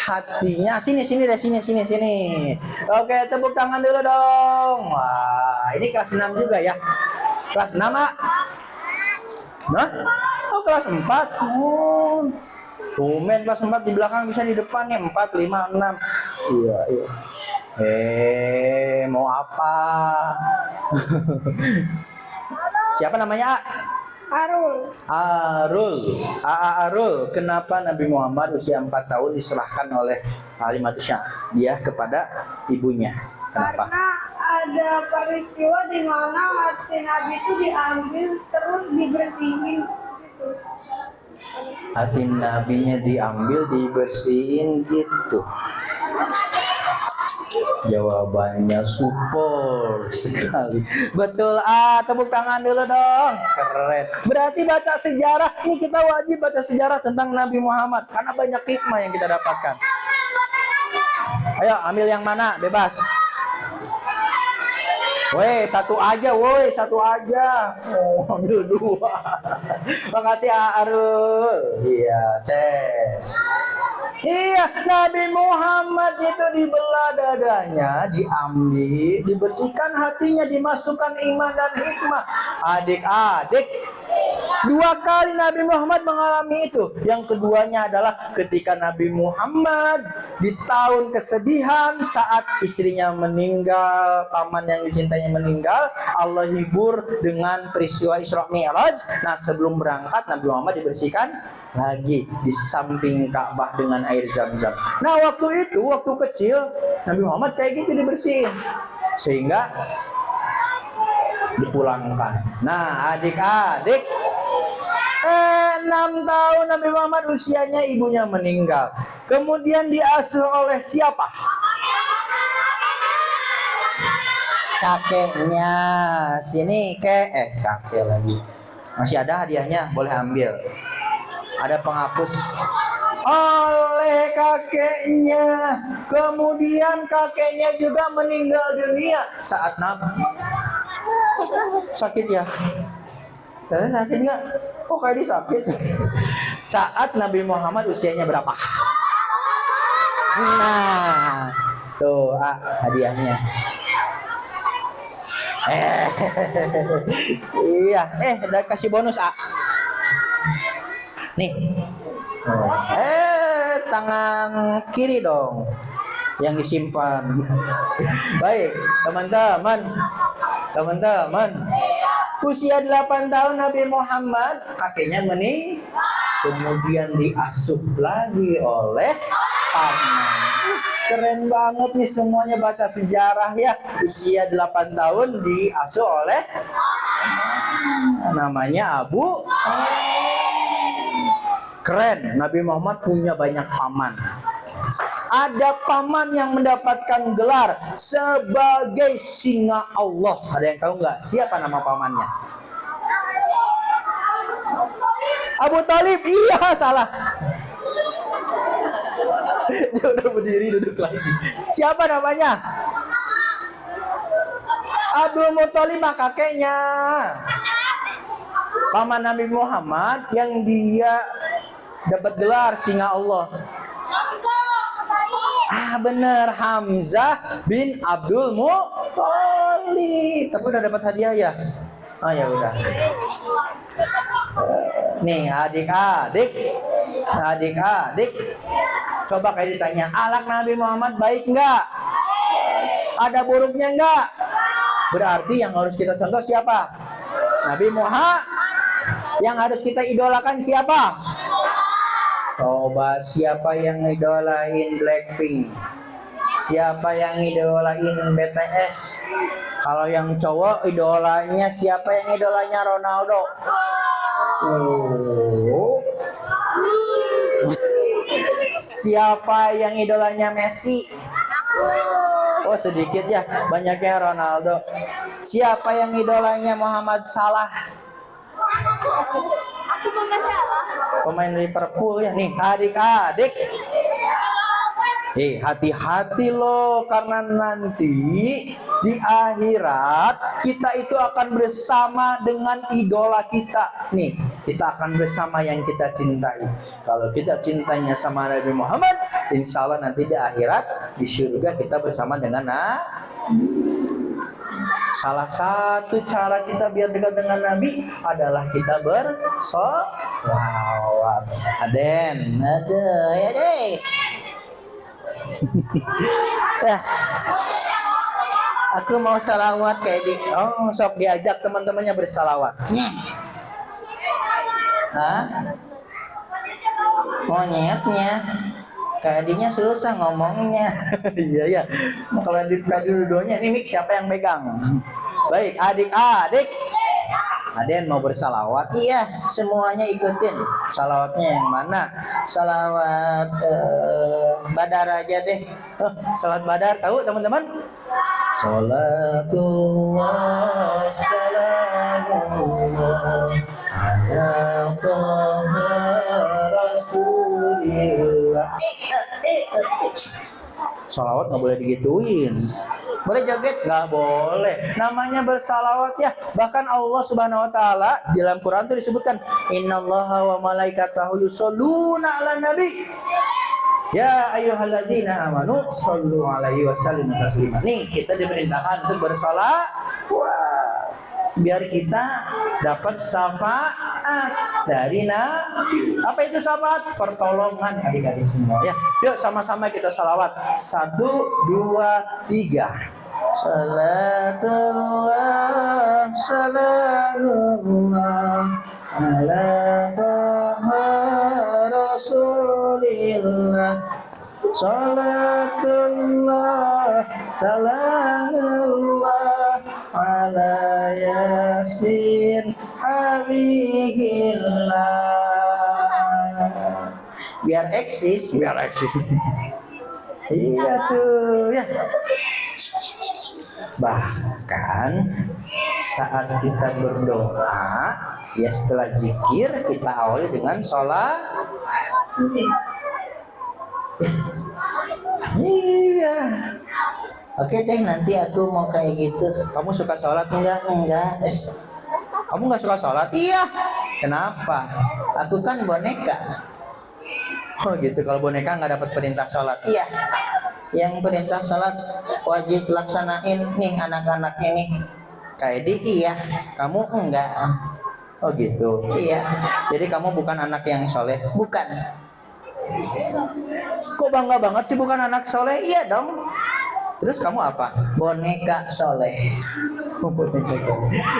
Hatinya. Sini deh. Oke, tepuk tangan dulu dong. Wah, ini kelas 6 juga ya. Kelas 6, A. Nah? Oh, kelas 4. Oh. Tumen kelas 4 di belakang, bisa di depan nih. 4, 5, 6. Iya. Mau apa? Siapa namanya, A? Arul. Kenapa Nabi Muhammad usia 4 tahun diserahkan oleh Halimatus dia kepada ibunya? Kenapa? Karena ada peristiwa di mana hati Nabi itu diambil terus dibersihin gitu. Hati Nabinya diambil, dibersihin gitu. Jawabannya support sekali. Betul, tepuk tangan dulu dong. Keren. Berarti baca sejarah. Ini kita wajib baca sejarah tentang Nabi Muhammad karena banyak hikmah yang kita dapatkan. Ayo, ambil yang mana? Bebas. Satu aja. Ambil 2. Makasih Arul. Iya, Ces. Iya, Nabi Muhammad itu dibelah dadanya, diambil, dibersihkan hatinya, dimasukkan iman dan hikmah. Adik-adik, 2 kali Nabi Muhammad mengalami itu. Yang keduanya adalah ketika Nabi Muhammad di tahun kesedihan saat istrinya meninggal, paman yang dicintainya meninggal, Allah hibur dengan peristiwa Isra Mi'raj. Nah, sebelum berangkat Nabi Muhammad dibersihkan lagi di samping Ka'bah dengan air Zam-Zam. Nah, waktu kecil Nabi Muhammad kayak gitu dibersihin sehingga dipulangkan. Nah, adik-adik, 6 tahun Nabi Muhammad usianya, ibunya meninggal. Kemudian diasuh oleh siapa? Kakeknya. Sini kakek lagi. Masih ada hadiahnya, boleh ambil. Ada penghapus. Oleh kakeknya. Kemudian kakeknya juga meninggal dunia saat Nabi. Sakit ya? Sakit nggak? Oh kayak dia sakit. Saat Nabi Muhammad usianya berapa? Nah, tuh hadiahnya. Iya, udah kasih bonus nih. Tangan kiri dong yang disimpan. Baik, teman-teman. Usia 8 tahun Nabi Muhammad, kakeknya meninggal. Kemudian diasuh lagi oleh paman. Keren banget nih semuanya baca sejarah ya. Usia 8 tahun diasuh oleh namanya Abu. Keren, Nabi Muhammad punya banyak paman. Ada paman yang mendapatkan gelar sebagai singa Allah. Ada yang tahu nggak siapa nama pamannya? Abu Thalib. Iya, salah. Dia udah berdiri, duduk lagi. Siapa namanya? Abdul Muthalib, kakeknya. Paman Nabi Muhammad yang dia dapat gelar singa Allah. Bener, Hamzah bin Abdul Muthalib. Tapi udah dapat hadiah ya? Ya udah. Nih adik-adik, coba kayak ditanya, akhlak Nabi Muhammad baik nggak? Ada buruknya nggak? Berarti yang harus kita contoh siapa? Nabi Muhammad. Yang harus kita idolakan siapa? Coba siapa yang idolain Blackpink? Siapa yang idolain BTS? Kalau yang cowok idolanya siapa? Yang idolanya Ronaldo. Siapa yang idolanya Messi? Oh sedikit ya, banyaknya Ronaldo. Siapa yang idolanya Muhammad Salah? Pemain Liverpool ya. Nih adik-adik, hati-hati loh, karena nanti di akhirat kita itu akan bersama dengan idola kita. Nih, kita akan bersama yang kita cintai. Kalau kita cintanya sama Nabi Muhammad, insya Allah nanti di akhirat di surga kita bersama dengan Salah satu cara kita biar dekat dengan Nabi adalah kita bersolawat. Aden, ya deh. Aku mau salawat kayak di. Sok diajak teman-temannya bersalawat. Monyetnya. Kayak dinya susah ngomongnya. Iya. Kalau dua-duanya, ini siapa yang megang? Baik, adik-adik. Aden mau bersalawat? Iya, semuanya ikutin. Salawatnya yang mana? Salawat Badar aja deh. Salawat Badar, tahu teman-teman? Salatullah salamullah ala Rasulillah. Salawat nggak boleh digituin. Boleh joget? Nggak boleh. Namanya bersalawat ya. Bahkan Allah Subhanahu Wa Taala di dalam Quran itu disebutkan, Innallaha wa malaikatahu yusholluna ala nabi. Ya ayyuhalladzina amanu shollu alaihi wasallimu taslima. Nih kita diperintahkan untuk bersalawat. Biar kita dapat syafaat dari Nabi. Apa itu syafaat? Pertolongan adik-adik semua ya. Yuk sama-sama kita salawat. 1, 2, 3. Salatullah salamullah ala Rasulillah. Salatullah salamullah ala Yasin Habib Biar eksis. Iya tuh ya. Bahkan saat kita berdoa, ya setelah zikir kita awali dengan sholat. Iya. Oke deh, nanti aku mau kayak gitu. Kamu suka sholat? Enggak. Kamu nggak suka sholat? Iya. Kenapa? Aku kan boneka. Oh gitu. Kalau boneka nggak dapat perintah sholat? Iya. Yang perintah sholat wajib laksanain nih anak-anak ini. Kayak iya. Kamu enggak. Oh gitu. Iya. Jadi kamu bukan anak yang soleh? Bukan. Kok bangga banget sih bukan anak soleh? Iya dong. Terus kamu apa? Boneka soleh.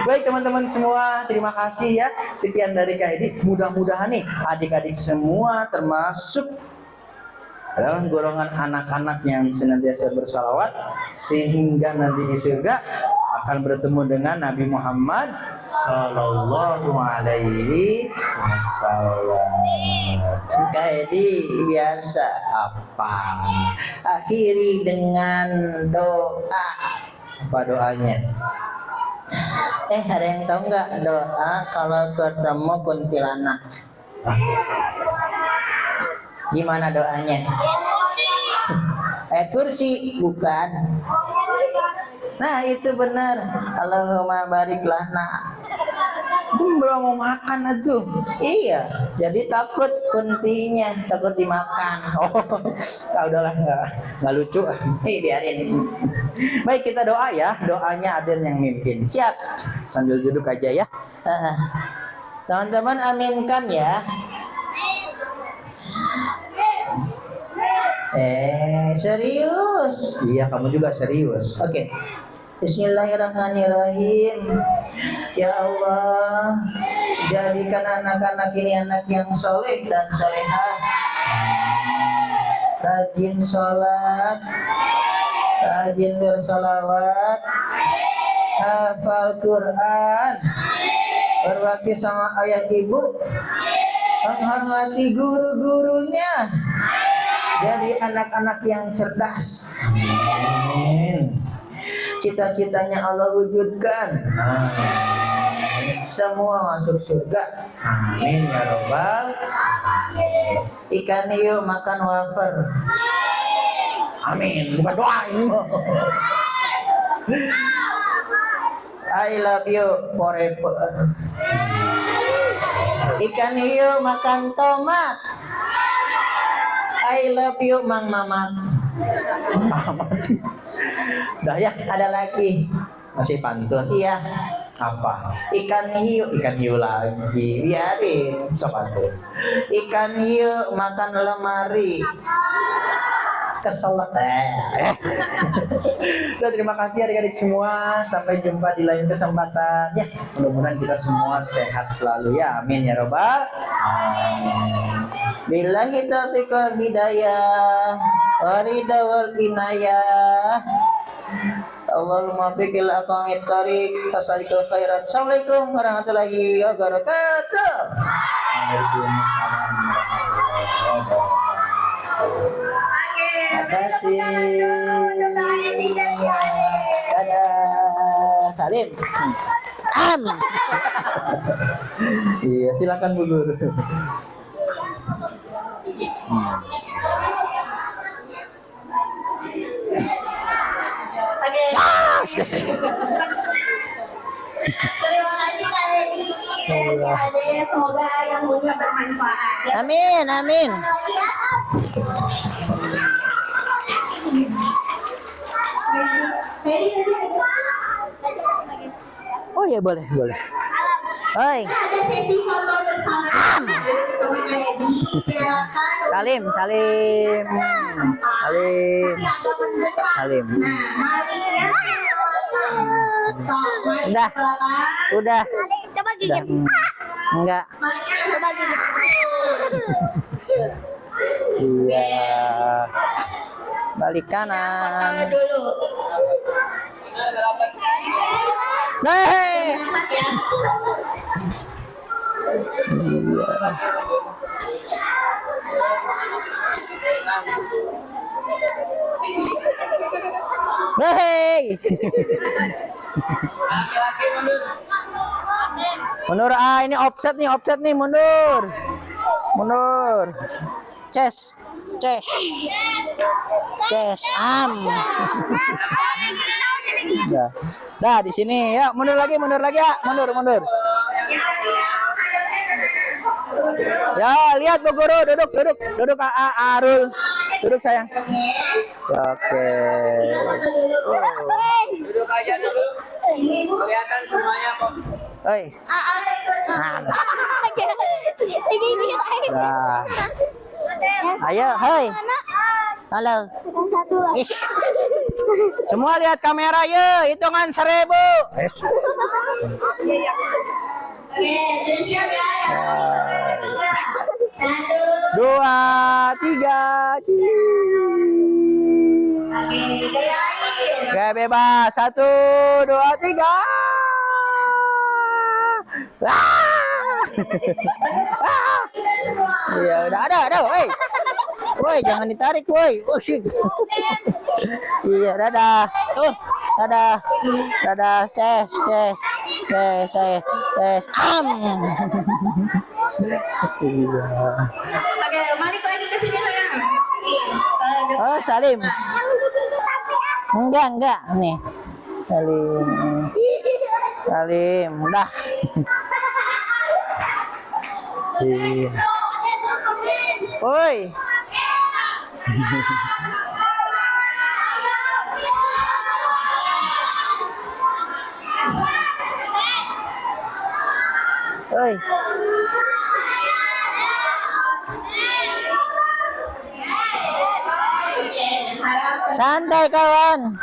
Baik teman-teman semua, terima kasih ya. Sekian dari Kak Edi. Mudah-mudahan nih adik-adik semua termasuk dalam golongan anak-anak yang senantiasa bersalawat, sehingga nanti di surga akan bertemu dengan Nabi Muhammad Sallallahu Alaihi Wasallam. Jadi biasa apa? Akhiri dengan doa. Apa doanya? Ada yang tahu nggak doa kalau ketemu kuntilanak? Gimana doanya? Kursi bukan? Nah itu benar. Allahumma barik lana. Belum mau makan tuh. Iya. Jadi takut kuntinya, takut dimakan. Udahlah nggak lucu. Biarin. Baik kita doa ya. Doanya Aden yang mimpin. Siap. Sambil duduk aja ya. Teman-teman aminkan ya. Serius? Iya, kamu juga serius. Oke. Bismillahirrahmanirrahim. Ya Allah, jadikan anak-anak ini anak yang soleh dan solehah, rajin sholat, rajin bersolawat, hafal Quran, berbakti sama ayah ibu, menghormati guru-gurunya, jadi anak-anak yang cerdas. Amin. Cita-citanya Allah wujudkan. Semua masuk surga. Amin ya Rabbal. Ikan hiu makan wafer. Amin. Bukan doa ini. I love you forever. Ikan hiu makan tomat. I love you Mang Mamat. Dah ya, ada lagi. Masih pantun. Iya. Apa? Ikan hiu lagi. Biarin, sok pantun. Ikan hiu makan lemari. Keselak. Terima kasih adik-adik semua. Sampai jumpa di lain kesempatan. Ya, mudah-mudahan kita semua sehat selalu ya. Amin ya Rabbal. Amin. Billahi taufiq wal hidayah. Warida wal inayah. Allahumma biqil aqamit tariq fasalikal khairat. Assalamualaikum warahmatullahi wabarakatuh. Waalaikumsalam warahmatullahi wabarakatuh. Terima kasih. Dadah. Salim. Iya, silakan Bu Guru. Terima kasih Kak Edi. Semoga yang punya bermanfaat. Amin, amin. Oh ya boleh. Oi. Ada sesi foto bersama sama Kak Edi. Salim. Udah. Coba gigit. Enggak. Coba gigit. Iya. Balik kanan. Dulu. Nah. Hei. Mundur, ini offset nih, mundur. Ces. Dah di sini ya, mundur lagi ya, mundur. Ya, lihat Bu Guru, duduk Arul. Duduk sayang. Oke. Duduk aja dulu. Kelihatan semuanya kok. Oi. Nah. Ayo, hai. Halo. Ish. Semua lihat kamera ya, hitungan 1000. Yes. Dua, tiga, Gak bebas. 1, 2, 3. Iya, udah ada, woi, jangan ditarik, woi. Oh shit. Iya, dadah. Dadah, ses. Oke, balik lagi ke sini sayang. Oh, Salim. Enggak, nih. Salim, udah. Iya. Oi. Oi. Santai kawan.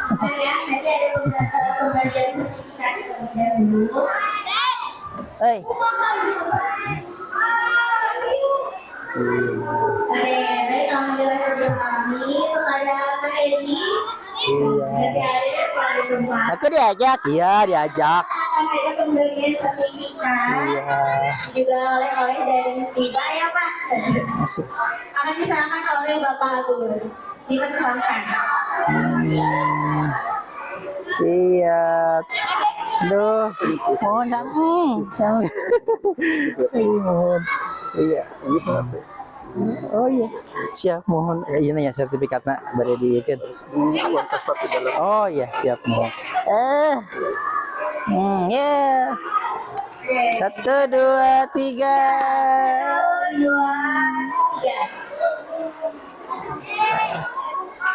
Hei. Oke, baik alhamdulillah kami kepada Kak Edi. Aku diajak, iya diajak. Akan ada pembelian sertifikat. Iya. Juga oleh-oleh dari Stiba ya Pak. Asik. Akan diserahkan oleh Bapak Agus. Dipersilakan. Iya. Duh, mohon mohon. Iya. Oh iya, siap mohon. Ini ya sertifikatnya bari diikeun. Oh iya, siap mohon. Ya. 1, 2, 3. 2, 3.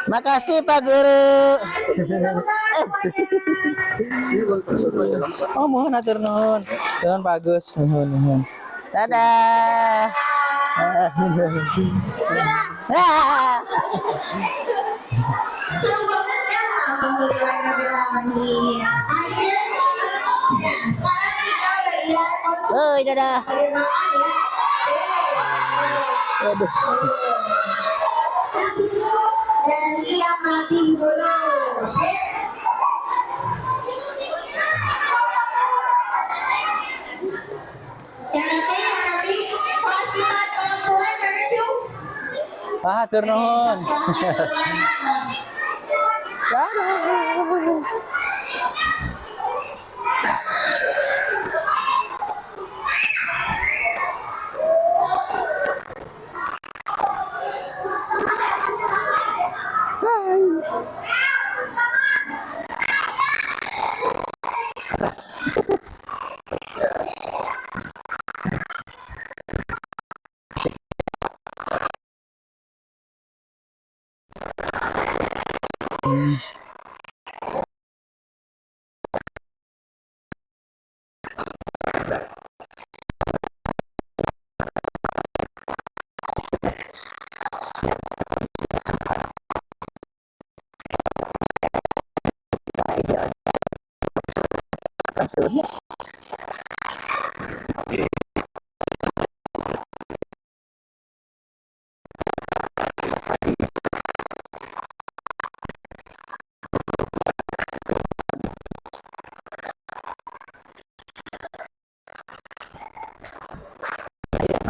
Makasih Pak Guru. Oh mohon atur nuhun. Nuhun Pak Agus, nuhun. Dadah. Seru banget ya, alhamdulillahirrahmanirrahim. Akhirnya sekarang kita udah lihat Oi, dadah. Aduh. dan yang mati dulu. Yang nanti pasti tolong pulang karena cium. Atur nuhun.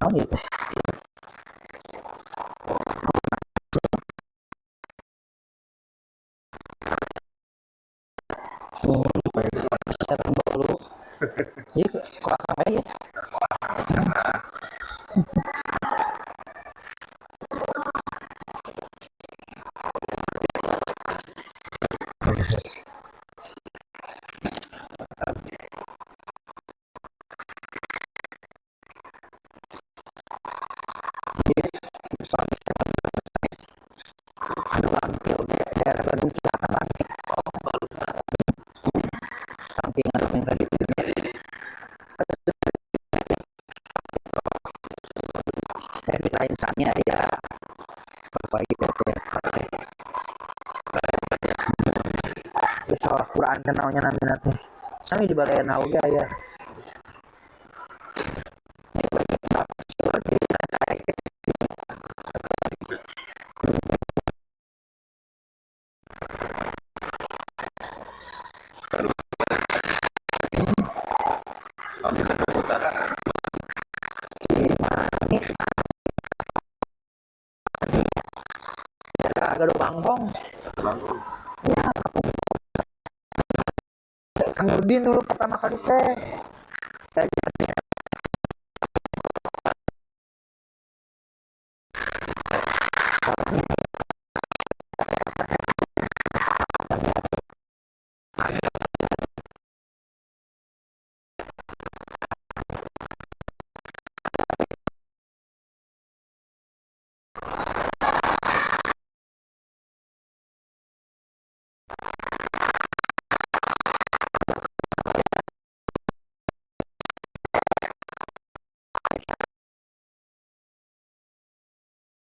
naon ieu teh? Oh, sareng dulu. Ieu kok akang bae ya? Anu Bangkil ge daerah Bandung Selatan Bangkil. Bangkil anu yang tadi lain saatnya ya apa gitu ya. Terus soal Quran teh naonnya namina teh. Sami di balayan oge aya. Agak do Bangkong. Ya, Kang Nurdin dulu pertama kali teh.